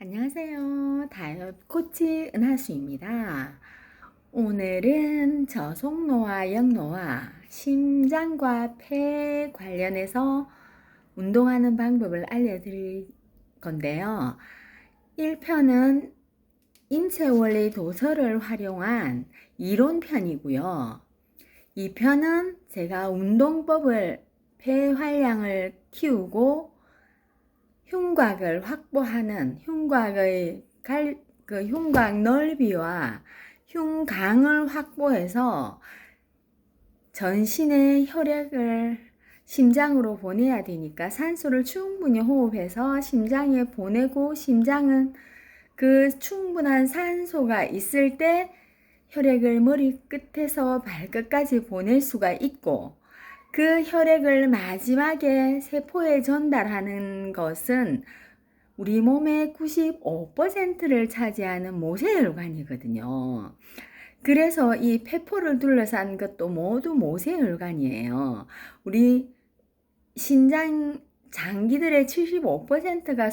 안녕하세요. 다이어트 코치 은하수입니다. 오늘은 저속노화, 역노화, 심장과 폐 관련해서 운동하는 방법을 알려드릴 건데요. 1편은 인체 원리 도서를 활용한 이론편이고요. 2편은 제가 운동법을 폐 활량을 키우고 흉곽을 확보하는 흉곽의 흉곽 넓이와 흉강을 확보해서 전신의 혈액을 심장으로 보내야 되니까 산소를 충분히 호흡해서 심장에 보내고, 심장은 그 충분한 산소가 있을 때 혈액을 머리끝에서 발끝까지 보낼 수가 있고, 그 혈액을 마지막에 세포에 전달하는 것은 우리 몸의 95%를 차지하는 모세혈관이거든요. 그래서 이 폐포를 둘러싼 것도 모두 모세혈관이에요. 우리 신장 장기들의 75%가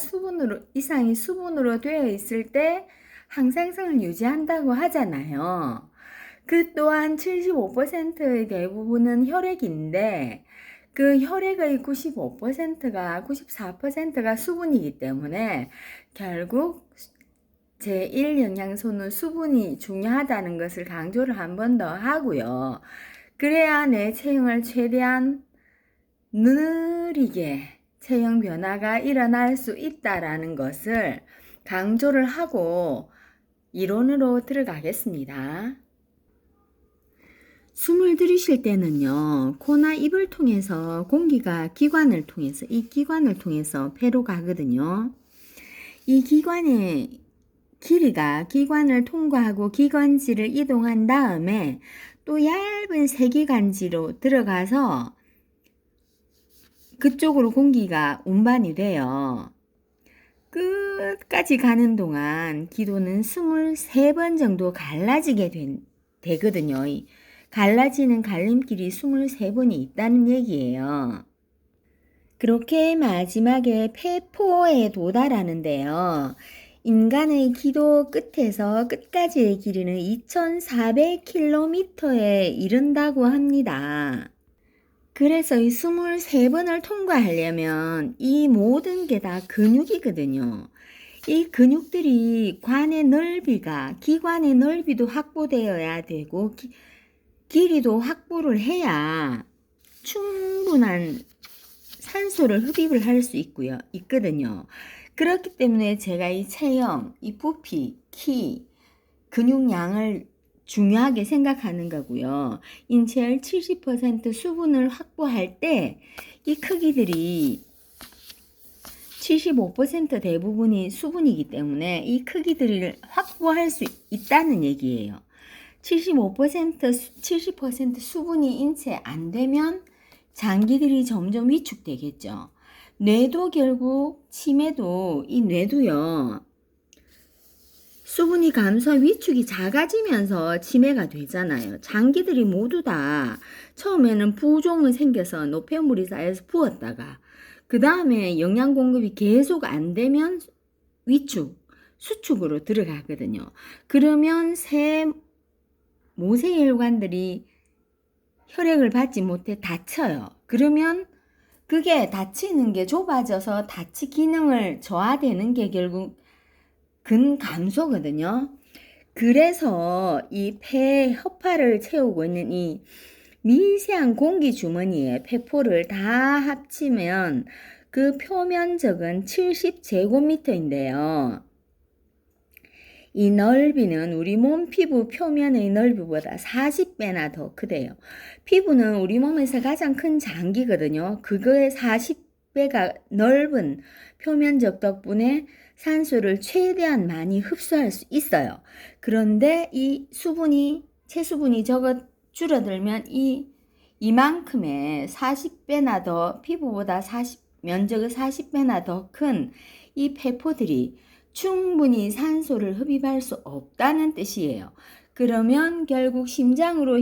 이상이 수분으로 되어 있을 때 항상성을 유지한다고 하잖아요. 그 또한 75%의 대부분은 혈액인데, 그 혈액의 94%가 수분이기 때문에 결국 제1영양소는 수분이 중요하다는 것을 강조를 한 번 더 하고요. 그래야 내 체형을 최대한 느리게 체형 변화가 일어날 수 있다라는 것을 강조를 하고 이론으로 들어가겠습니다. 숨을 들이쉴 때는요, 코나 입을 통해서 공기가 이 기관을 통해서 폐로 가거든요. 이 기관의 길이가 기관을 통과하고 기관지를 이동한 다음에 또 얇은 세기관지로 들어가서 그쪽으로 공기가 운반이 돼요. 끝까지 가는 동안 기도는 23번 정도 갈라지게 되거든요. 갈라지는 갈림길이 23번이 있다는 얘기예요. 그렇게 마지막에 폐포에 도달하는데요. 인간의 기도 끝에서 끝까지의 길이는 2400km에 이른다고 합니다. 그래서 이 23번을 통과하려면 이 모든 게 다 근육이거든요. 이 근육들이 기관의 넓이도 확보되어야 되고, 길이도 확보를 해야 충분한 산소를 흡입을 할 수 있거든요. 그렇기 때문에 제가 이 체형, 이 부피, 키, 근육량을 중요하게 생각하는 거고요. 인체의 70% 수분을 확보할 때 이 크기들이 75% 대부분이 수분이기 때문에 이 크기들을 확보할 수 있다는 얘기예요. 70% 수분이 인체에 안 되면 장기들이 점점 위축되겠죠. 뇌도 결국 치매도 이 뇌도요. 수분이 감소 위축이 작아지면서 치매가 되잖아요. 장기들이 모두 다 처음에는 부종이 생겨서 노폐물이 쌓여서 부었다가 그 다음에 영양 공급이 계속 안 되면 수축으로 들어가거든요. 그러면 모세혈관들이 혈액을 받지 못해 다쳐요. 그러면 그게 다치는 게 좁아져서 다치 기능을 저하되는 게 결국 근감소거든요. 그래서 이 폐 허파를 채우고 있는 이 미세한 공기 주머니에 폐포를 다 합치면 그 표면적은 70제곱미터인데요. 이 넓이는 우리 몸 피부 표면의 넓이보다 40배나 더 크대요. 피부는 우리 몸에서 가장 큰 장기거든요. 그거의 40배가 넓은 표면적 덕분에 산소를 최대한 많이 흡수할 수 있어요. 그런데 이 체수분이 줄어들면 이만큼의 40배나 더 피부보다 면적의 40배나 더 큰 이 폐포들이 충분히 산소를 흡입할 수 없다는 뜻이에요. 그러면 결국 심장으로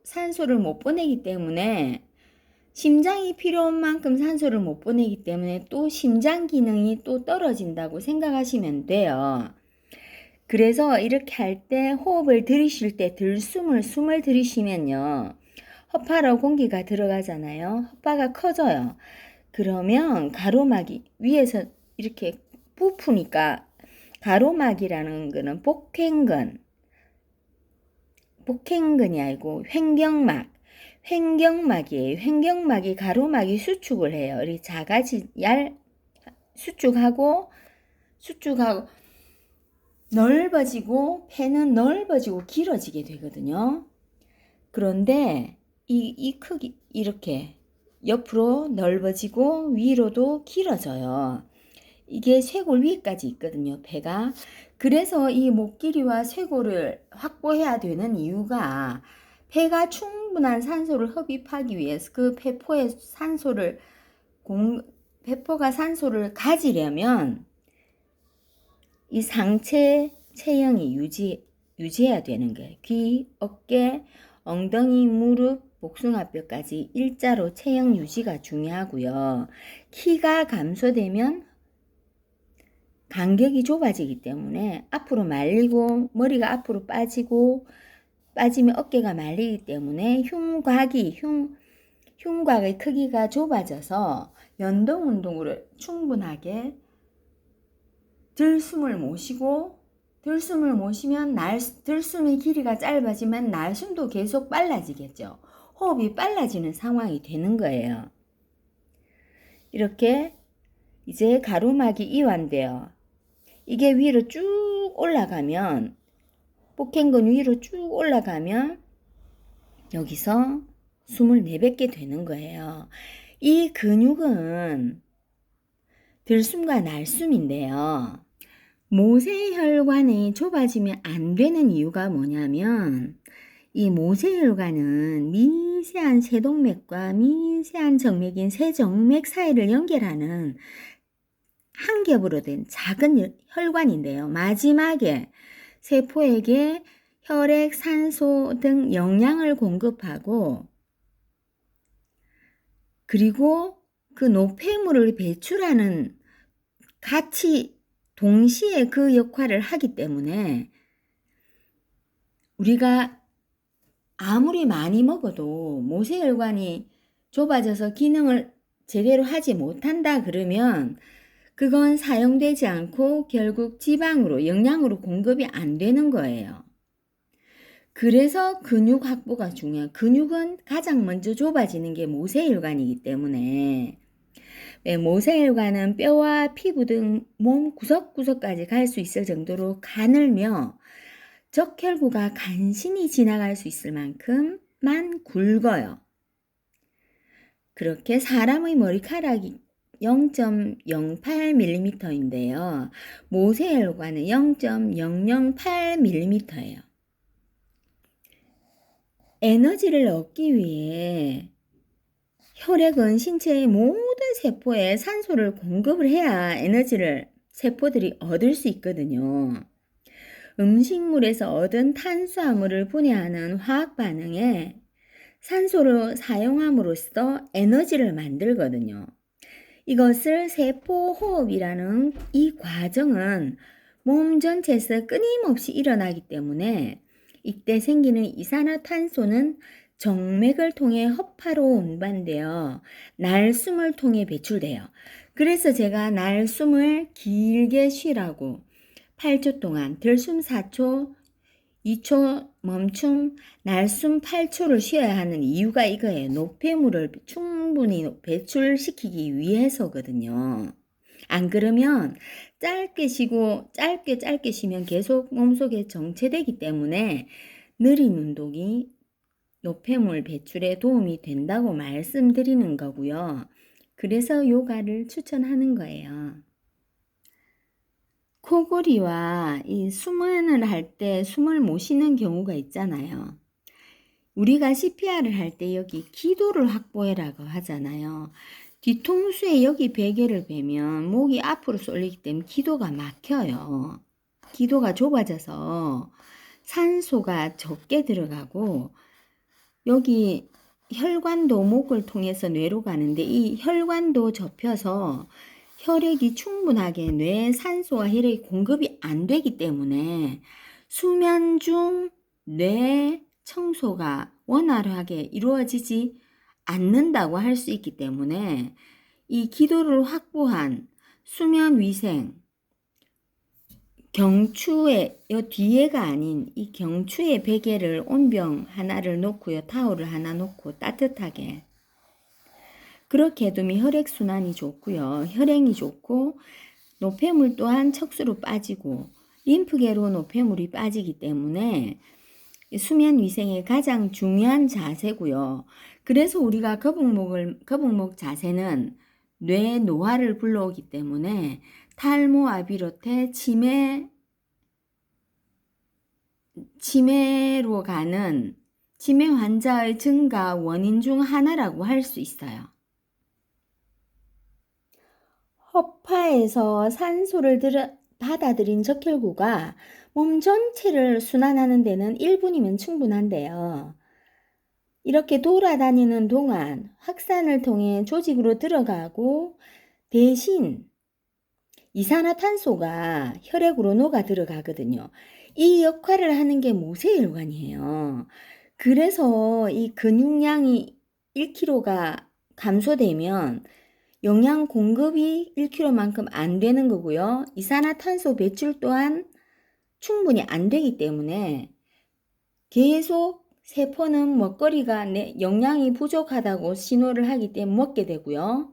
산소를 못 보내기 때문에 심장이 필요한 만큼 산소를 못 보내기 때문에 또 심장 기능이 또 떨어진다고 생각하시면 돼요. 그래서 이렇게 할 때 호흡을 들이쉴 때 숨을 들이쉬면요. 허파로 공기가 들어가잖아요. 허파가 커져요. 그러면 가로막이 위에서 이렇게 부푸니까 가로막이라는 거는 복행근이 아니고 횡격막이에요. 횡격막이 가로막이 수축을 해요. 우리 수축하고 넓어지고 폐는 넓어지고 길어지게 되거든요. 그런데 이 크기 이렇게 옆으로 넓어지고 위로도 길어져요. 이게 쇄골 위까지 있거든요, 폐가. 그래서 이 목 길이와 쇄골을 확보해야 되는 이유가 폐가 충분한 산소를 흡입하기 위해서 그 폐포가 산소를 가지려면 이 상체 체형이 유지해야 되는 거예요. 귀, 어깨, 엉덩이, 무릎, 복숭아뼈까지 일자로 체형 유지가 중요하고요. 키가 감소되면 간격이 좁아지기 때문에 앞으로 말리고 머리가 앞으로 빠지면 어깨가 말리기 때문에 흉곽의 크기가 좁아져서 연동 운동으로 충분하게 들숨을 모시면 들숨의 길이가 짧아지면 날숨도 계속 빨라지겠죠. 호흡이 빨라지는 상황이 되는 거예요. 이렇게 이제 가로막이 이완돼요. 이게 위로 쭉 올라가면 복행근 위로 쭉 올라가면 여기서 숨을 내뱉게 되는 거예요. 이 근육은 들숨과 날숨인데요. 모세혈관이 좁아지면 안 되는 이유가 뭐냐면 이 모세혈관은 미세한 세동맥과 미세한 정맥인 세정맥 사이를 연결하는 한 겹으로 된 작은 혈관인데요. 마지막에 세포에게 혈액, 산소 등 영양을 공급하고 그리고 그 노폐물을 배출하는 같이 동시에 그 역할을 하기 때문에 우리가 아무리 많이 먹어도 모세혈관이 좁아져서 기능을 제대로 하지 못한다 그러면 그건 사용되지 않고 결국 지방으로 영양으로 공급이 안 되는 거예요. 그래서 근육 확보가 중요해요. 근육은 가장 먼저 좁아지는 게 모세혈관이기 때문에 모세혈관은 뼈와 피부 등 몸 구석구석까지 갈 수 있을 정도로 가늘며 적혈구가 간신히 지나갈 수 있을 만큼만 굵어요. 그렇게 사람의 머리카락이 0.08mm인데요. 모세혈관은 0.008mm예요. 에너지를 얻기 위해 혈액은 신체의 모든 세포에 산소를 공급을 해야 에너지를 세포들이 얻을 수 있거든요. 음식물에서 얻은 탄수화물을 분해하는 화학 반응에 산소를 사용함으로써 에너지를 만들거든요. 이것을 세포호흡이라는 이 과정은 몸 전체에서 끊임없이 일어나기 때문에 이때 생기는 이산화탄소는 정맥을 통해 허파로 운반되어 날숨을 통해 배출돼요. 그래서 제가 날숨을 길게 쉬라고 8초 동안 들숨 4초, 2초 멈춤, 날숨 8초를 쉬어야 하는 이유가 이거예요. 노폐물을 충분히 배출시키기 위해서거든요. 안 그러면 짧게 쉬고 짧게 쉬면 계속 몸속에 정체되기 때문에 느린 운동이 노폐물 배출에 도움이 된다고 말씀드리는 거고요. 그래서 요가를 추천하는 거예요. 코골이와 이 숨을 할 때 숨을 못 쉬는 경우가 있잖아요. 우리가 CPR을 할 때 여기 기도를 확보해라고 하잖아요. 뒤통수에 여기 베개를 베면 목이 앞으로 쏠리기 때문에 기도가 막혀요. 기도가 좁아져서 산소가 적게 들어가고 여기 혈관도 목을 통해서 뇌로 가는데 이 혈관도 접혀서 혈액이 충분하게 뇌에 산소와 혈액이 공급이 안 되기 때문에 수면 중 뇌 청소가 원활하게 이루어지지 않는다고 할 수 있기 때문에 이 기도를 확보한 수면 위생, 경추의 뒤에가 아닌 이 경추의 베개를 온병 하나를 놓고요. 타올을 하나 놓고 따뜻하게 그렇게 해두면 혈액순환이 좋고요. 혈행이 좋고 노폐물 또한 척수로 빠지고 림프계로 노폐물이 빠지기 때문에 수면 위생의 가장 중요한 자세고요. 그래서 우리가 거북목 자세는 뇌 노화를 불러오기 때문에 탈모와 비롯해 치매로 가는 치매 환자의 증가 원인 중 하나라고 할 수 있어요. 허파에서 산소를 받아들인 적혈구가 몸 전체를 순환하는 데는 1분이면 충분한데요. 이렇게 돌아다니는 동안 확산을 통해 조직으로 들어가고 대신 이산화탄소가 혈액으로 녹아 들어가거든요. 이 역할을 하는 게 모세혈관이에요. 그래서 이 근육량이 1kg가 감소되면 영양 공급이 1kg만큼 안 되는 거고요. 이산화탄소 배출 또한 충분히 안 되기 때문에 계속 세포는 먹거리가 영양이 부족하다고 신호를 하기 때문에 먹게 되고요.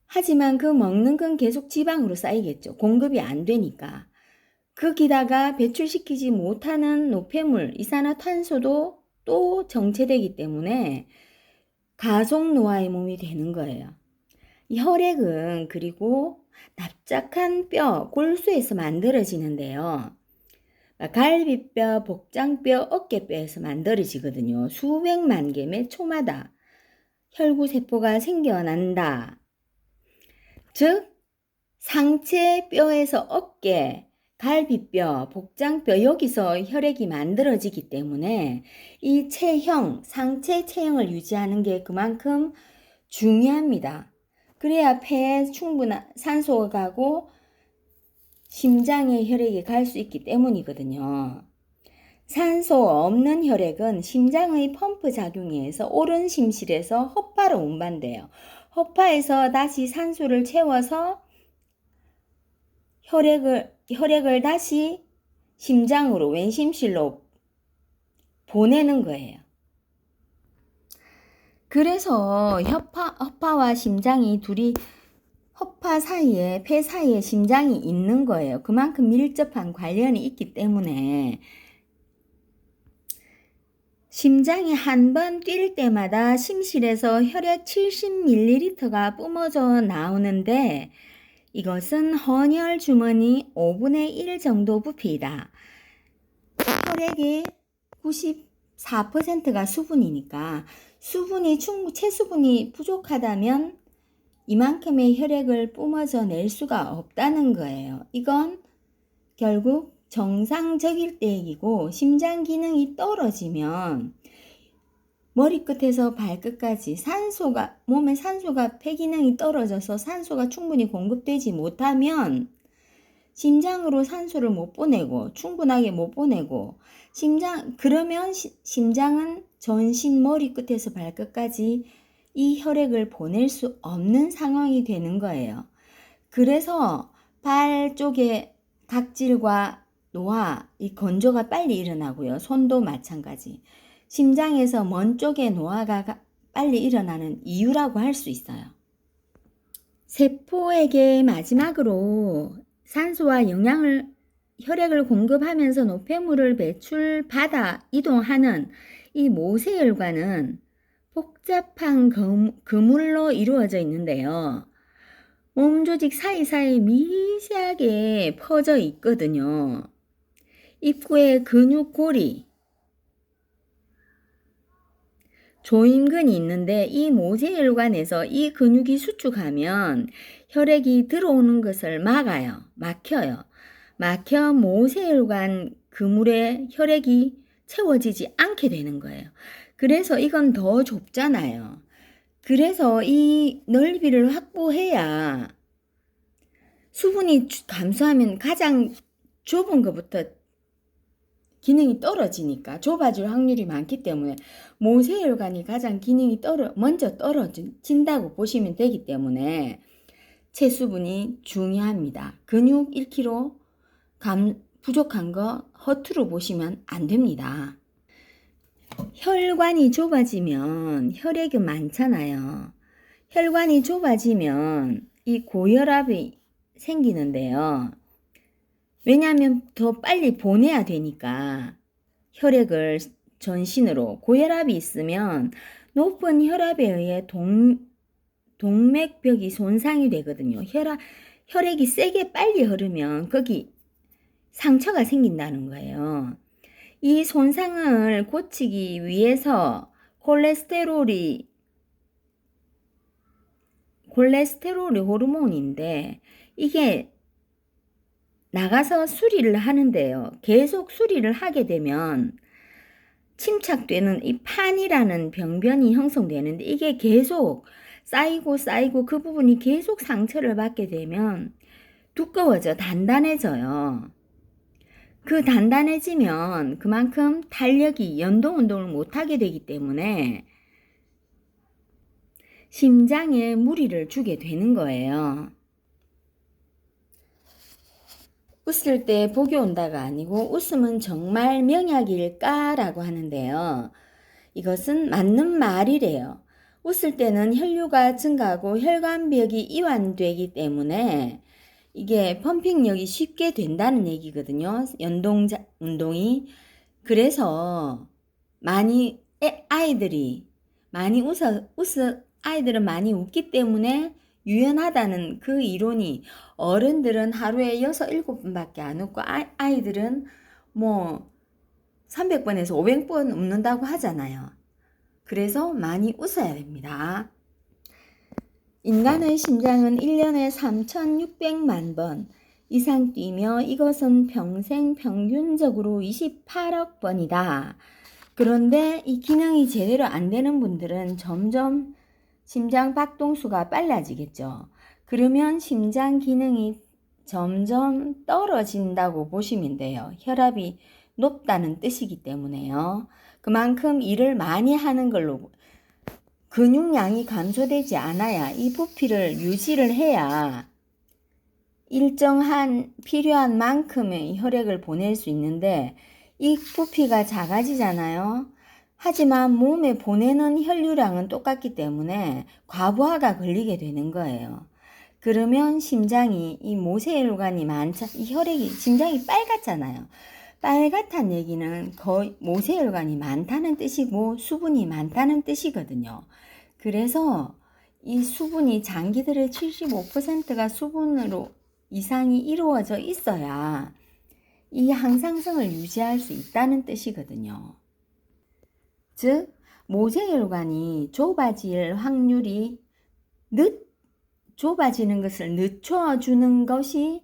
하지만 그 먹는 건 계속 지방으로 쌓이겠죠. 공급이 안 되니까. 거기다가 배출시키지 못하는 노폐물, 이산화탄소도 또 정체되기 때문에 가속노화의 몸이 되는 거예요. 이 혈액은 그리고 납작한 뼈, 골수에서 만들어지는데요. 갈비뼈, 복장뼈, 어깨뼈에서 만들어지거든요. 수백만 개 매 초마다 혈구세포가 생겨난다. 즉 상체 뼈에서 어깨, 갈비뼈, 복장뼈 여기서 혈액이 만들어지기 때문에 이 체형, 상체 체형을 유지하는 게 그만큼 중요합니다. 그래야 폐에 충분한 산소가 가고 심장에 혈액이 갈 수 있기 때문이거든요. 산소 없는 혈액은 심장의 펌프 작용에 의해서 오른 심실에서 허파로 운반돼요. 허파에서 다시 산소를 채워서 혈액을 다시 심장으로 왼심실로 보내는 거예요. 그래서 허파와 심장이 둘이 허파 사이에 폐 사이에 심장이 있는 거예요. 그만큼 밀접한 관련이 있기 때문에 심장이 한 번 뛸 때마다 심실에서 혈액 70ml가 뿜어져 나오는데 이것은 헌혈 주머니 5분의 1 정도 부피이다. 혈액의 94%가 수분이니까 체수분이 부족하다면 이만큼의 혈액을 뿜어져 낼 수가 없다는 거예요. 이건 결국 정상적일 때 얘기고 심장 기능이 떨어지면 머리끝에서 발끝까지 몸에 산소가 폐 기능이 떨어져서 산소가 충분히 공급되지 못하면 심장으로 산소를 못 보내고 충분하게 못 보내고 그러면 심장은 전신 머리끝에서 발끝까지 이 혈액을 보낼 수 없는 상황이 되는 거예요. 그래서 발 쪽에 각질과 노화, 이 건조가 빨리 일어나고요. 손도 마찬가지. 심장에서 먼 쪽에 노화가 빨리 일어나는 이유라고 할 수 있어요. 세포에게 마지막으로 산소와 혈액을 공급하면서 노폐물을 배출받아 이동하는 이 모세혈관은 복잡한 그물로 이루어져 있는데요. 몸 조직 사이사이 미세하게 퍼져 있거든요. 입구에 근육고리, 조임근이 있는데 이 모세혈관에서 이 근육이 수축하면 혈액이 들어오는 것을 막혀요. 막혀 모세혈관 그물에 혈액이 채워지지 않게 되는 거예요. 그래서 이건 더 좁잖아요. 그래서 이 넓이를 확보해야 수분이 감소하면 가장 좁은 것부터 기능이 떨어지니까 좁아질 확률이 많기 때문에 모세혈관이 가장 기능이 먼저 떨어진다고 보시면 되기 때문에 체수분이 중요합니다. 근육 1kg 부족한 거 허투루 보시면 안 됩니다. 혈관이 좁아지면 혈액이 많잖아요. 혈관이 좁아지면 이 고혈압이 생기는데요. 왜냐하면 더 빨리 보내야 되니까 혈액을 전신으로. 고혈압이 있으면 높은 혈압에 의해 동맥벽이 손상이 되거든요. 혈액이 세게 빨리 흐르면 거기 상처가 생긴다는 거예요. 이 손상을 고치기 위해서 콜레스테롤이 호르몬인데 이게 나가서 수리를 하는데요. 계속 수리를 하게 되면 침착되는 이 판이라는 병변이 형성되는데 이게 계속 쌓이고 그 부분이 계속 상처를 받게 되면 두꺼워져 단단해져요. 그 단단해지면 그만큼 탄력이 연동 운동을 못하게 되기 때문에 심장에 무리를 주게 되는 거예요. 웃을 때 복이 온다가 아니고 웃음은 정말 명약일까? 라고 하는데요. 이것은 맞는 말이래요. 웃을 때는 혈류가 증가하고 혈관벽이 이완되기 때문에 이게 펌핑력이 쉽게 된다는 얘기거든요. 연동 운동이. 그래서 아이들은 많이 웃기 때문에 유연하다는 그 이론이 어른들은 하루에 6, 7번밖에 안 웃고 아이들은 뭐 300번에서 500번 웃는다고 하잖아요. 그래서 많이 웃어야 됩니다. 인간의 심장은 1년에 3,600만 번 이상 뛰며 이것은 평생 평균적으로 28억 번이다. 그런데 이 기능이 제대로 안 되는 분들은 점점 심장 박동수가 빨라지겠죠. 그러면 심장 기능이 점점 떨어진다고 보시면 돼요. 혈압이 높다는 뜻이기 때문에요. 그만큼 일을 많이 하는 걸로 근육량이 감소되지 않아야 이 부피를 유지를 해야 일정한 필요한 만큼의 혈액을 보낼 수 있는데 이 부피가 작아지잖아요. 하지만 몸에 보내는 혈류량은 똑같기 때문에 과부하가 걸리게 되는 거예요. 그러면 심장이 이 모세혈관이 심장이 빨갛잖아요. 빨갛다는 얘기는 거의 모세혈관이 많다는 뜻이고 수분이 많다는 뜻이거든요. 그래서 이 수분이 장기들의 75%가 수분으로 이상이 이루어져 있어야 이 항상성을 유지할 수 있다는 뜻이거든요. 즉 모세혈관이 좁아질 확률이 좁아지는 것을 늦춰주는 것이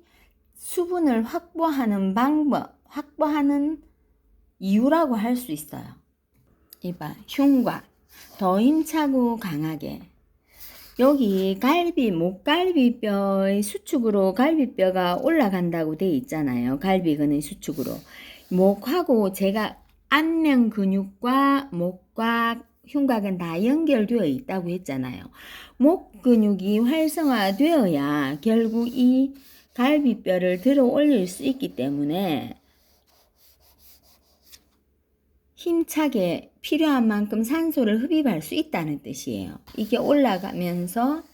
수분을 확보하는 이유라고 할 수 있어요. 이봐, 흉곽 더 힘차고 강하게. 여기 목갈비뼈의 수축으로 갈비뼈가 올라간다고 돼 있잖아요. 갈비근의 수축으로. 목하고 제가 안면 근육과 목과 흉곽은 다 연결되어 있다고 했잖아요. 목 근육이 활성화되어야 결국 이 갈비뼈를 들어 올릴 수 있기 때문에 힘차게 필요한 만큼 산소를 흡입할 수 있다는 뜻이에요. 이게 올라가면서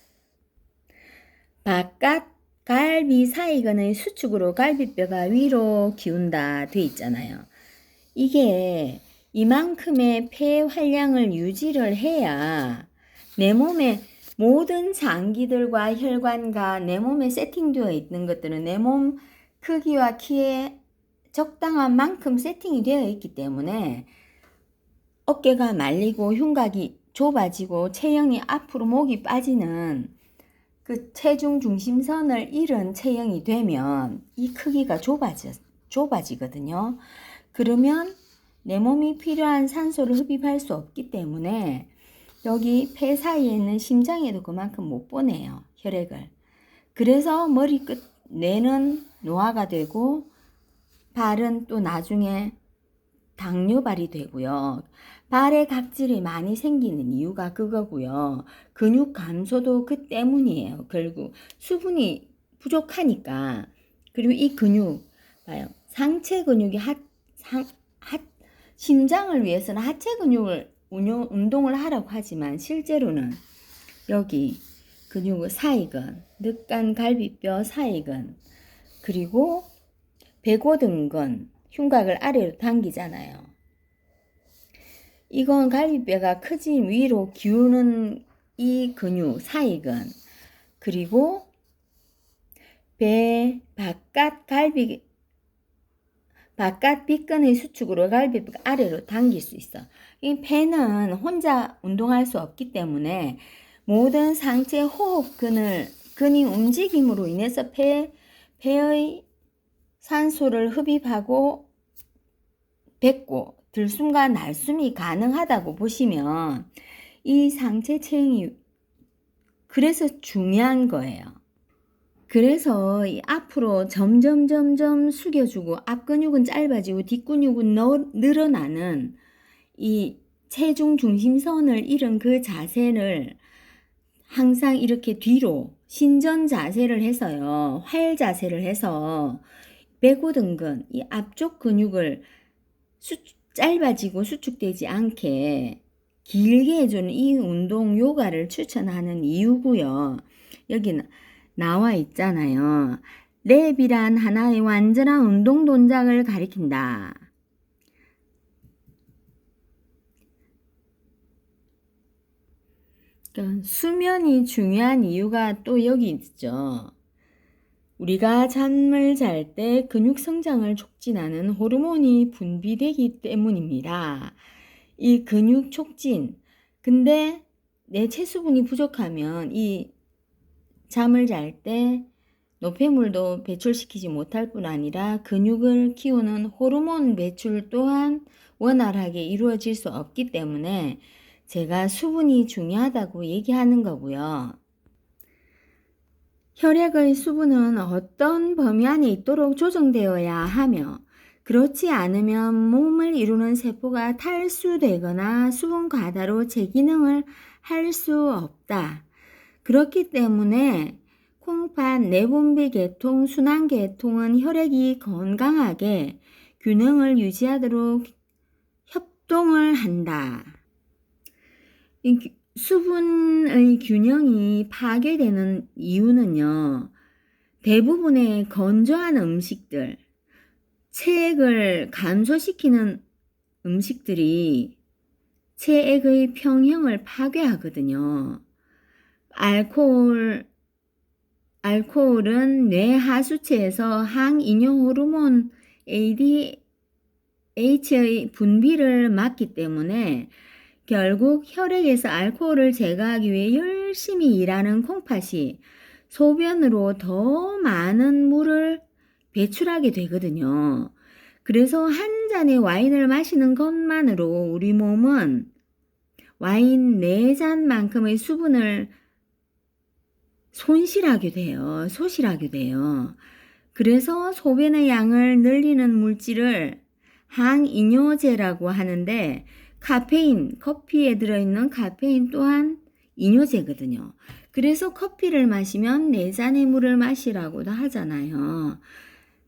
바깥 갈비 사이근의 수축으로 갈비뼈가 위로 기운다 돼 있잖아요. 이게 이만큼의 폐 활량을 유지를 해야 내 몸에 모든 장기들과 혈관과 내 몸에 세팅되어 있는 것들은 내 몸 크기와 키에 적당한 만큼 세팅이 되어 있기 때문에 어깨가 말리고 흉곽이 좁아지고 체형이 앞으로 목이 빠지는 그 체중 중심선을 잃은 체형이 되면 이 크기가 좁아지거든요. 그러면 내 몸이 필요한 산소를 흡입할 수 없기 때문에 여기 폐 사이에 있는 심장에도 그만큼 못 보내요, 혈액을. 그래서 머리끝, 뇌는 노화가 되고 발은 또 나중에 당뇨발이 되고요. 발에 각질이 많이 생기는 이유가 그거고요. 근육 감소도 그 때문이에요. 결국 수분이 부족하니까. 그리고 이 근육 봐요. 상체 근육이 심장을 위해서는 하체 근육을 운동을 하라고 하지만 실제로는 여기 근육의 사이근, 늑간 갈비뼈 사이근, 그리고 배고등근, 흉곽을 아래로 당기잖아요. 이건 갈비뼈가 크진 위로 기우는 이 근육, 사이근, 그리고 배 바깥 빗근의 수축으로 갈비뼈가 아래로 당길 수 있어. 이 폐는 혼자 운동할 수 없기 때문에 모든 상체 호흡근이 움직임으로 인해서 폐의 산소를 흡입하고 뱉고 들숨과 날숨이 가능하다고 보시면 이 상체 체형이 그래서 중요한 거예요. 그래서 이 앞으로 점점 숙여주고 앞 근육은 짧아지고 뒷 근육은 늘어나는 이 체중 중심선을 잃은 그 자세를 항상 이렇게 뒤로 신전 자세를 해서요. 활 자세를 해서 배고등근, 이 앞쪽 근육을 짧아지고 수축되지 않게 길게 해주는 이 운동 요가를 추천하는 이유고요. 여기는 나와 있잖아요. 랩이란 하나의 완전한 운동 동작을 가리킨다. 그러니까 수면이 중요한 이유가 또 여기 있죠. 우리가 잠을 잘 때 근육 성장을 촉진하는 호르몬이 분비되기 때문입니다. 이 근육 촉진, 근데 내 체수분이 부족하면 이 잠을 잘 때 노폐물도 배출시키지 못할 뿐 아니라 근육을 키우는 호르몬 배출 또한 원활하게 이루어질 수 없기 때문에 제가 수분이 중요하다고 얘기하는 거고요. 혈액의 수분은 어떤 범위 안에 있도록 조정되어야 하며 그렇지 않으면 몸을 이루는 세포가 탈수되거나 수분 과다로 제 기능을 할 수 없다. 그렇기 때문에 콩팥, 내분비 계통, 순환 계통은 혈액이 건강하게 균형을 유지하도록 협동을 한다. 수분의 균형이 파괴되는 이유는요. 대부분의 건조한 음식들, 체액을 감소시키는 음식들이 체액의 평형을 파괴하거든요. 알코올은 뇌 하수체에서 항이뇨 호르몬 ADH의 분비를 막기 때문에 결국 혈액에서 알코올을 제거하기 위해 열심히 일하는 콩팥이 소변으로 더 많은 물을 배출하게 되거든요. 그래서 한 잔의 와인을 마시는 것만으로 우리 몸은 와인 4잔만큼의 수분을 소실하게 돼요. 그래서 소변의 양을 늘리는 물질을 항이뇨제라고 하는데 커피에 들어있는 카페인 또한 이뇨제거든요. 그래서 커피를 마시면 4잔의 물을 마시라고도 하잖아요.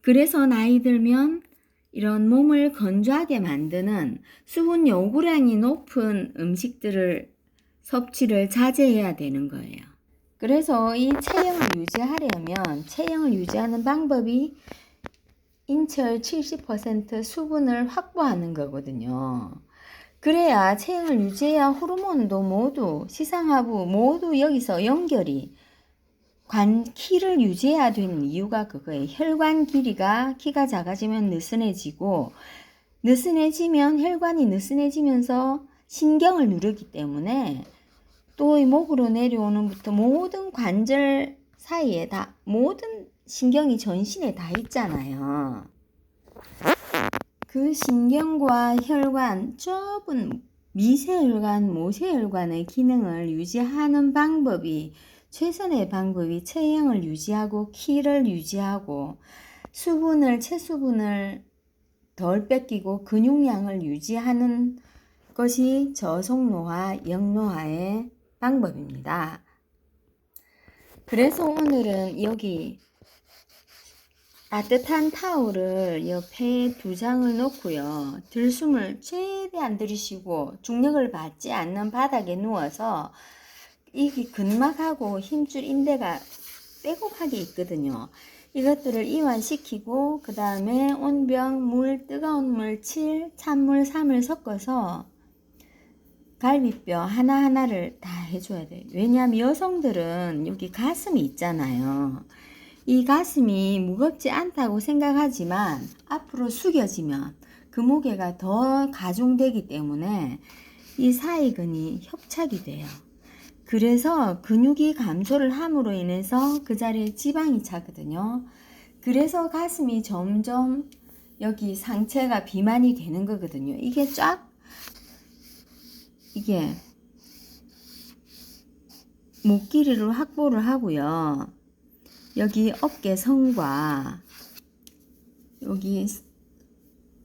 그래서 나이 들면 이런 몸을 건조하게 만드는 수분 요구량이 높은 음식들을 섭취를 자제해야 되는 거예요. 그래서 이 체형을 유지하려면 체형을 유지하는 방법이 인체의 70% 수분을 확보하는 거거든요. 그래야 체형을 유지해야 호르몬도 모두 시상하부 모두 여기서 연결이 키를 유지해야 되는 이유가 그거예요. 혈관 길이가 키가 작아지면 느슨해지고 느슨해지면 혈관이 느슨해지면서 신경을 누르기 때문에 또 이 목으로 내려오는부터 모든 관절 사이에 모든 신경이 전신에 다 있잖아요. 그 신경과 혈관, 좁은 미세혈관, 모세혈관의 기능을 유지하는 방법이 최선의 방법이 체형을 유지하고 키를 유지하고 체수분을 덜 뺏기고 근육량을 유지하는 것이 저속노화, 역노화의 방법입니다. 그래서 오늘은 여기 따뜻한 타올을 옆에 2장을 놓고요. 들숨을 최대한 들이쉬고 중력을 받지 않는 바닥에 누워서 이 근막하고 힘줄 인대가 빼곡하게 있거든요. 이것들을 이완시키고 그 다음에 온병, 물, 뜨거운 물, 찬물, 3을 섞어서 갈비뼈 하나하나를 다 해줘야 돼요. 왜냐하면 여성들은 여기 가슴이 있잖아요. 이 가슴이 무겁지 않다고 생각하지만 앞으로 숙여지면 그 무게가 더 가중되기 때문에 이 사이근이 협착이 돼요. 그래서 근육이 감소를 함으로 인해서 그 자리에 지방이 차거든요. 그래서 가슴이 점점 여기 상체가 비만이 되는 거거든요. 이게 목 길이를 확보를 하고요. 여기 어깨선과 여기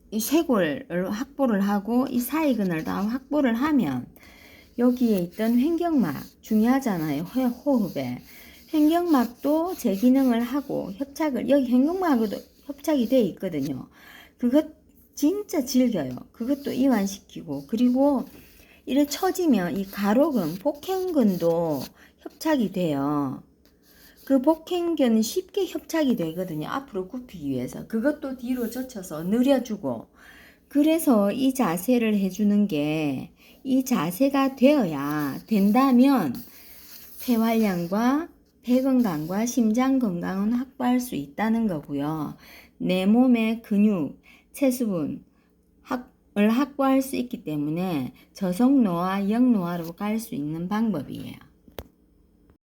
이 쇄골을 확보를 하고 이 사이근을 다 확보를 하면 여기에 있던 횡격막 중요하잖아요. 호흡에 횡격막도 제 기능을 하고 협착을 여기 횡격막으로도 협착이 되어 있거든요. 그것 진짜 질겨요. 그것도 이완시키고 그리고 이래 처지면 이 가로근 복행근도 협착이 돼요. 그 복행근은 쉽게 협착이 되거든요. 앞으로 굽히기 위해서 그것도 뒤로 젖혀서 늘려주고 그래서 이 자세를 해주는 게 이 자세가 된다면 폐활량과 폐 건강과 심장 건강은 확보할 수 있다는 거고요. 내 몸의 근육, 체수분을 확보할 수 있기 때문에 저속노화, 역노화로 갈 수 있는 방법이에요.